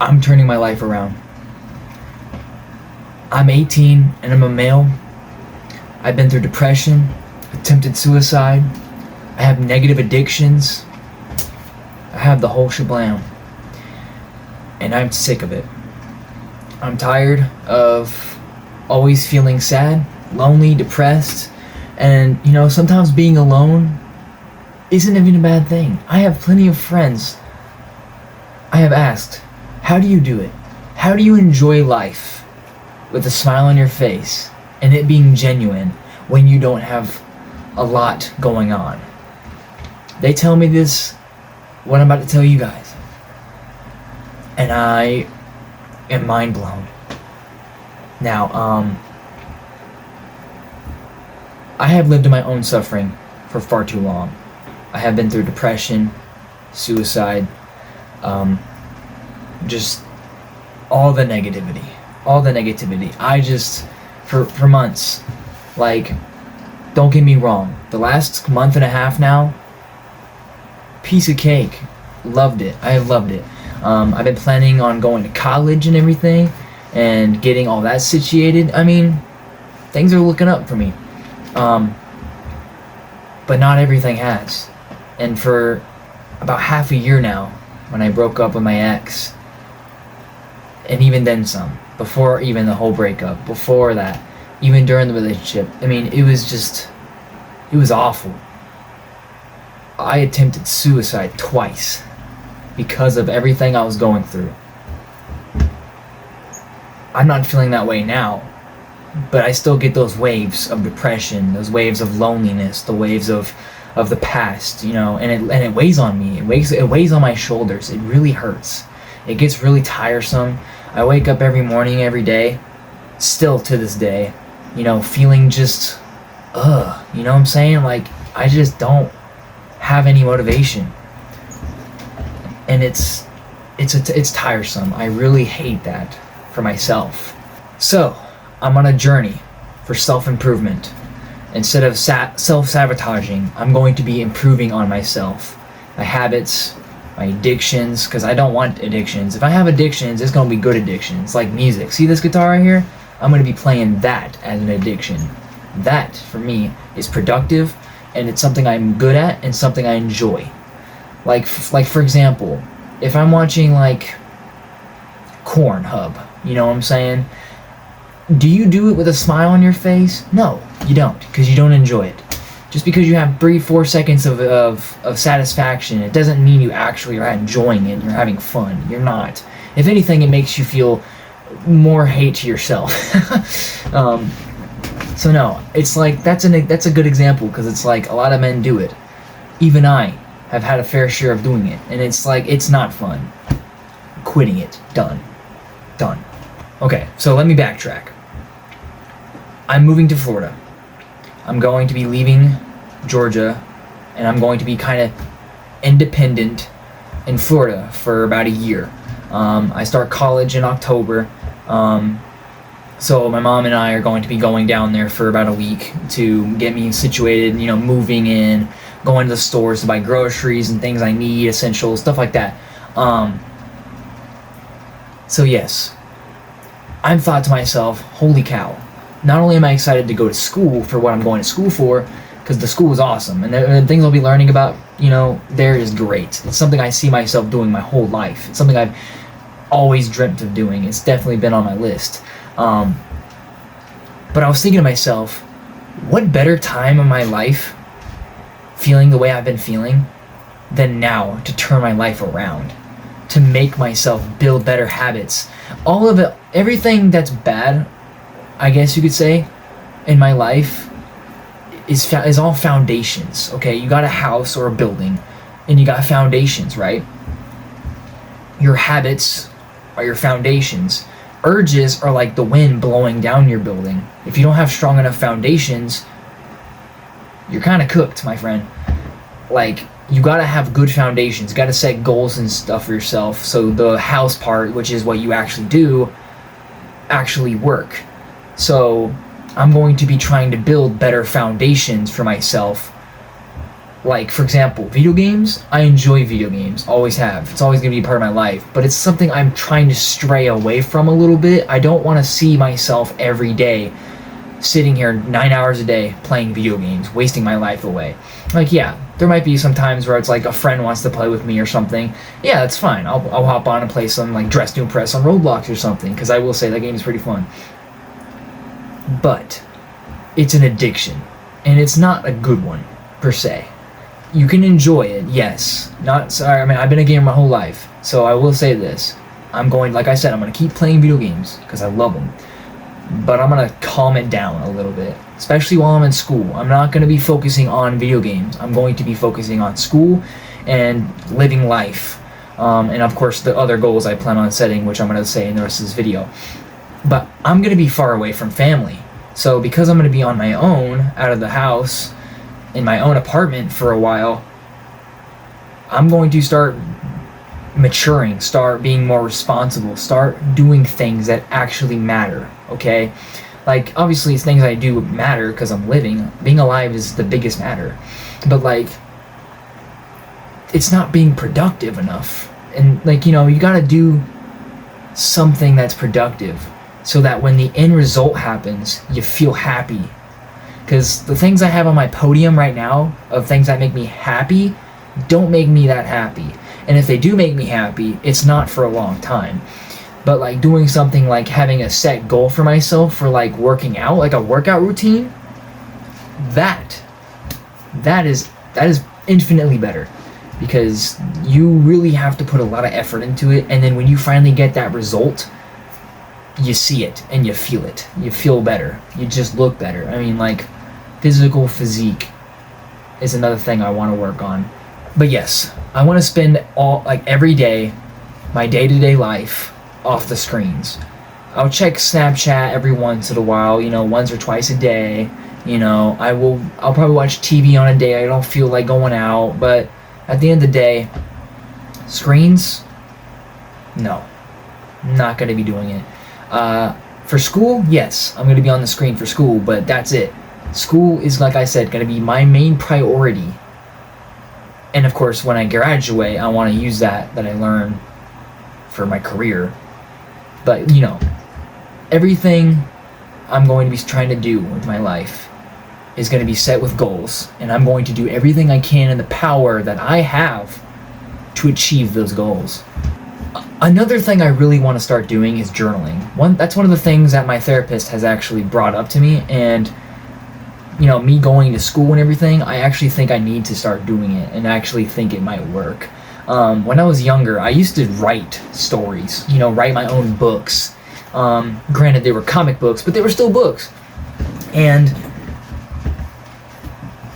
I'm turning my life around. I'm 18 and I'm a male. I've been through depression, attempted suicide. I have negative addictions. I have the whole shablam. And I'm sick of it. I'm tired of always feeling sad, lonely, depressed, and sometimes being alone isn't even a bad thing. I have plenty of friends. I have asked, how do you do it? How do you enjoy life with a smile on your face and it being genuine when you don't have a lot going on? They tell me this, what I'm about to tell you guys, and I am mind blown. Now, I have lived in my own suffering for far too long. I have been through depression, suicide, just all the negativity. I just, for months, like, don't get me wrong, the last month and a half now, piece of cake. Loved it. I have loved it. I've been planning on going to college and everything and getting all that situated. I mean, things are looking up for me. But not everything has. And for about half a year now, when I broke up with my ex, and even then some, before even the whole breakup, before that, even during the relationship, I mean, it was awful. I attempted suicide twice because of everything I was going through. I'm not feeling that way now, but I still get those waves of depression, those waves of loneliness, the waves of the past, and it weighs on me. It weighs on my shoulders. It really hurts. It gets really tiresome. I wake up every morning, every day, still to this day, feeling just, you know what I'm saying? Like, I just don't have any motivation. And it's tiresome. I really hate that for myself. So, I'm on a journey for self-improvement. Instead of self-sabotaging, I'm going to be improving on myself. My habits, my addictions, because I don't want addictions. If I have addictions, it's going to be good addictions, like music. See this guitar right here? I'm going to be playing that as an addiction. That, for me, is productive, and it's something I'm good at and something I enjoy. Like for example, if I'm watching, like, Pornhub, you know what I'm saying? Do you do it with a smile on your face? No, you don't, because you don't enjoy it. Just because you have 3-4 seconds of satisfaction, it doesn't mean you actually are enjoying it and you're having fun. You're not. If anything, it makes you feel more hate to yourself. So no, it's like, that's a good example, because it's like a lot of men do it. Even I have had a fair share of doing it, and it's like, it's not fun. Quitting it. Done. Okay, so let me backtrack. I'm moving to Florida. I'm going to be leaving Georgia, and I'm going to be kind of independent in Florida for about a year. I start college in October, so my mom and I are going to be going down there for about a week to get me situated, moving in, going to the stores to buy groceries and things I need, essentials, stuff like that. So yes, I've thought to myself, holy cow, not only am I excited to go to school for what I'm going to school for, because the school is awesome, and the things I'll be learning about, there is great. It's something I see myself doing my whole life. It's something I've always dreamt of doing. It's definitely been on my list. But I was thinking to myself, what better time in my life, feeling the way I've been feeling, than now to turn my life around, to make myself build better habits. All of it, everything that's bad, I guess you could say, in my life is all foundations. Okay, you got a house or a building, and you got foundations, right? Your habits are your foundations. Urges are like the wind blowing down your building. If you don't have strong enough foundations, you're kind of cooked, my friend. Like, you gotta have good foundations. You gotta set goals and stuff for yourself, so the house part, which is what you actually do, actually work. So I'm going to be trying to build better foundations for myself Like, for example, video games. I enjoy video games, always have. It's always going to be part of my life, but it's something I'm trying to stray away from a little bit. I don't want to see myself every day sitting here 9 hours a day playing video games, wasting my life away. Like, yeah, there might be some times where it's like a friend wants to play with me or something. Yeah, that's fine. I'll hop on and play some like Dress to Impress on Roblox or something, because I will say that game is pretty fun. But it's an addiction, and it's not a good one per se. You can enjoy it, yes. Not sorry. I mean, I've been a gamer my whole life, so I will say this: like I said, I'm going to keep playing video games because I love them. But I'm going to calm it down a little bit, especially while I'm in school. I'm not going to be focusing on video games. I'm going to be focusing on school and living life. And of course, the other goals I plan on setting, which I'm going to say in the rest of this video. But I'm going to be far away from family. So because I'm going to be on my own, out of the house, in my own apartment for a while, I'm going to start maturing, start being more responsible, start doing things that actually matter, okay? Like, obviously, things I do matter because I'm living. Being alive is the biggest matter. But, like, it's not being productive enough. And, like, you know, you gotta do something that's productive so that when the end result happens, you feel happy. Because the things I have on my podium right now, of things that make me happy, don't make me that happy. And if they do make me happy, it's not for a long time. But like doing something like having a set goal for myself for like working out, like a workout routine, that is infinitely better. Because you really have to put a lot of effort into it, and then when you finally get that result, you see it and you feel it. You feel better. You just look better. I mean, like, physical physique is another thing I want to work on. But yes, I want to spend every day, my day-to-day life, off the screens. I'll check Snapchat every once in a while, you know, once or twice a day. You know, I'll probably watch TV on a day I don't feel like going out, but at the end of the day, screens, no, not going to be doing it. For school, yes, I'm going to be on the screen for school, but that's it. School is, like I said, going to be my main priority. And of course, when I graduate, I want to use that I learn for my career. But, you know, everything I'm going to be trying to do with my life is going to be set with goals. And I'm going to do everything I can in the power that I have to achieve those goals. Another thing I really want to start doing is journaling. That's one of the things that my therapist has actually brought up to me, and you know, me going to school and everything, I actually think I need to start doing it, and I actually think it might work. When I was younger, I used to write stories, you know, write my own books. Granted, they were comic books, but they were still books. And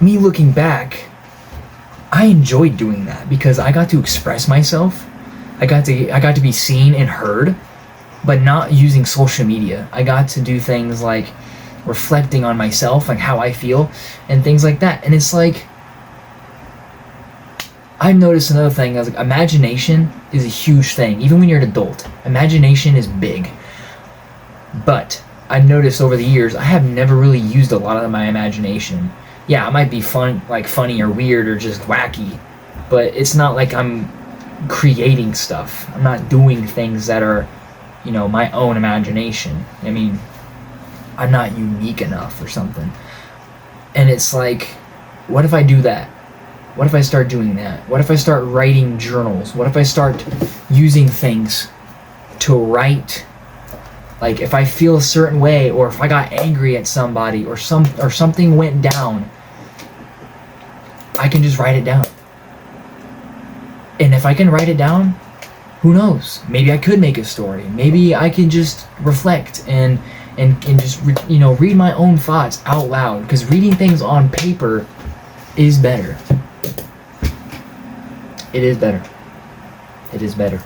me looking back, I enjoyed doing that because I got to express myself. I got to be seen and heard, but not using social media. I got to do things like reflecting on myself, like how I feel, and things like that. And it's like, I've noticed another thing, like imagination is a huge thing. Even when you're an adult, imagination is big. But I've noticed over the years, I have never really used a lot of my imagination. Yeah, it might be fun, like funny or weird or just wacky, but it's not like I'm creating stuff. I'm not doing things that are, you know, my own imagination. I mean, I'm not unique enough or something. And it's like, what if I do that? What if I start doing that? What if I start writing journals? What if I start using things to write? Like if I feel a certain way, or if I got angry at somebody, or something went down, I can just write it down. And if I can write it down, who knows? Maybe I could make a story. Maybe I can just reflect and just read my own thoughts out loud, because reading things on paper is better. It is better. It is better.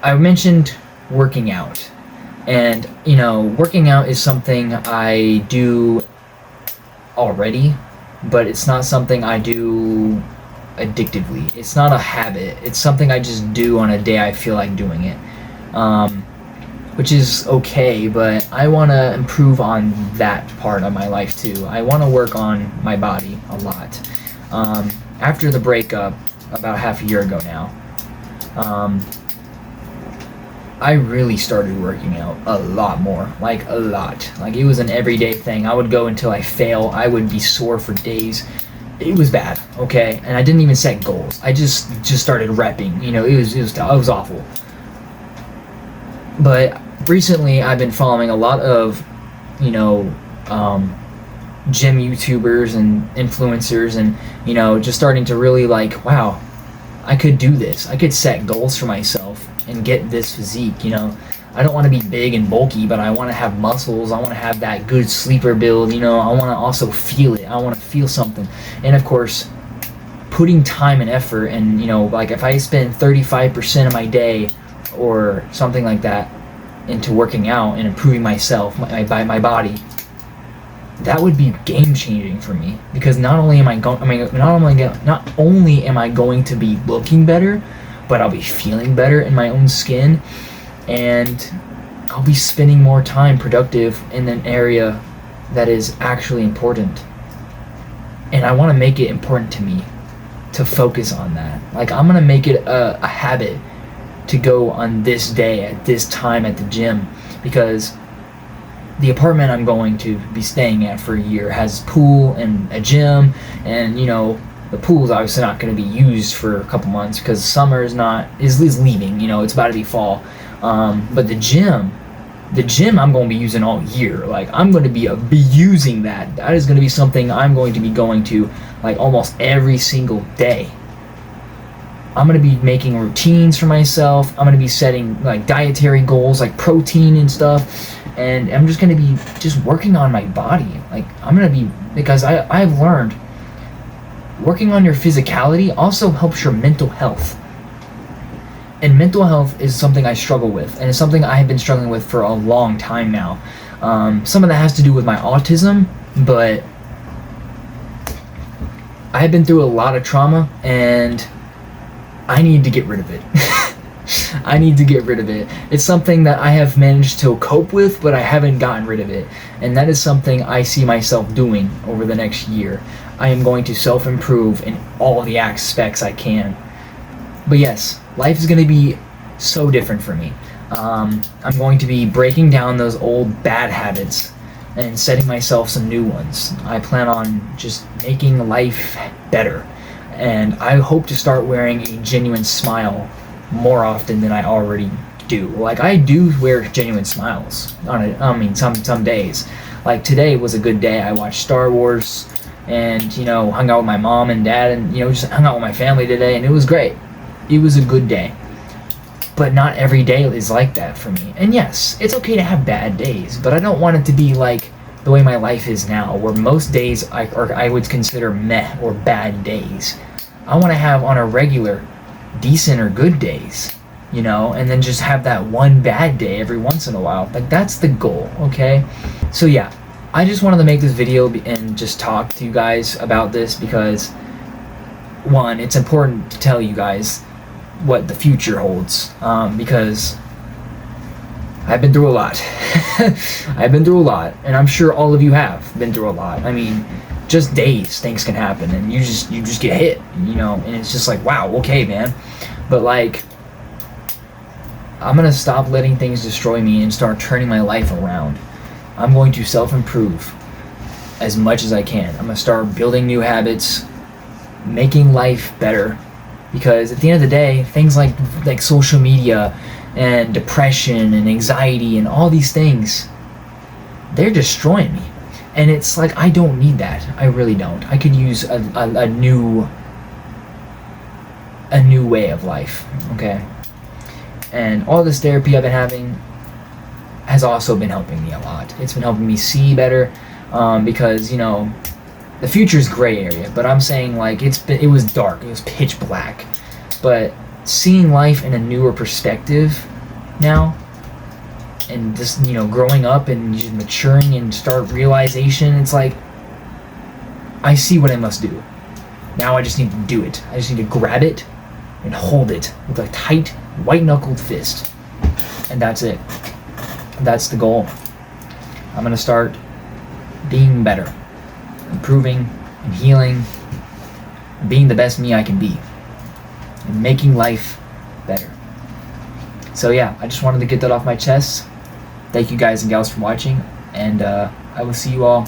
I mentioned working out, and working out is something I do already, but it's not something I do addictively. It's not a habit. It's something I just do on a day I feel like doing it. which is okay, but I want to improve on that part of my life too. I want to work on my body a lot. After the breakup, about half a year ago now, I really started working out a lot more, like a lot. Like, it was an everyday thing. I would go until I fail. I would be sore for days. It was bad, okay? And I didn't even set goals. I just started repping. You know, it was awful. But recently, I've been following a lot of, you know, gym YouTubers and influencers, and, you know, just starting to really like, wow, I could do this. I could set goals for myself and get this physique, you know. I don't want to be big and bulky, but I want to have muscles. I want to have that good sleeper build, you know. I want to also feel it. I want to feel something. And of course, putting time and effort, and, you know, like if I spend 35% of my day or something like that into working out and improving myself, my body, that would be game changing for me, because not only am I going to be looking better, but I'll be feeling better in my own skin, and I'll be spending more time productive in an area that is actually important. And I want to make it important to me to focus on that. Like, I'm gonna make it a habit to go on this day at this time at the gym, because the apartment I'm going to be staying at for a year has a pool and a gym, and, you know, the pool's obviously not going to be used for a couple months because summer is leaving, you know, it's about to be fall. But the gym I'm going to be using all year. Like, I'm going to be using that. That is going to be something I'm going to be going to like almost every single day. I'm going to be making routines for myself. I'm going to be setting like dietary goals, like protein and stuff. And I'm just going to be just working on my body. Like, I'm going to be, because I've learned working on your physicality also helps your mental health. And mental health is something I struggle with, and it's something I have been struggling with for a long time now. Some of that has to do with my autism, but I have been through a lot of trauma, and I need to get rid of it. I need to get rid of it. It's something that I have managed to cope with, but I haven't gotten rid of it. And that is something I see myself doing over the next year. I am going to self-improve in all the aspects I can. But yes, life is going to be so different for me. I'm going to be breaking down those old bad habits and setting myself some new ones. I plan on just making life better. And I hope to start wearing a genuine smile more often than I already do. Like, I do wear genuine smiles some days. Like, today was a good day. I watched Star Wars and, you know, hung out with my mom and dad, and, you know, just hung out with my family today, and it was great. It was a good day. But not every day is like that for me. And yes, it's okay to have bad days, but I don't want it to be like the way my life is now, where most days I would consider meh or bad days. I want to have on a regular decent or good days, you know, and then just have that one bad day every once in a while. Like, that's the goal, okay? So yeah, I just wanted to make this video and just talk to you guys about this, because one, it's important to tell you guys what the future holds, because I've been through a lot. I've been through a lot, and I'm sure all of you have been through a lot. I mean, just days things can happen, and you just get hit, you know, and it's just like, wow, okay, man. But like, I'm gonna stop letting things destroy me and start turning my life around. I'm going to self-improve as much as I can. I'm gonna start building new habits, making life better, because at the end of the day, things like social media and depression and anxiety and all these things, they're destroying me. And it's like, I don't need that. I really don't. I could use a new way of life, okay? And all this therapy I've been having has also been helping me a lot. It's been helping me see better, because, you know, the future is gray area, but I'm saying, like, it was dark, it was pitch black. But seeing life in a newer perspective now, and just, you know, growing up and just maturing and start realization, it's like, I see what I must do. Now I just need to do it. I just need to grab it and hold it with a tight, white-knuckled fist. And that's it. That's the goal. I'm gonna start being better, improving and healing, and being the best me I can be, and making life better. So yeah, I just wanted to get that off my chest. Thank you guys and gals for watching, and I will see you all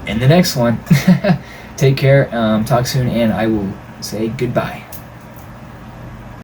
in the next one. Take care, talk soon, and I will say goodbye.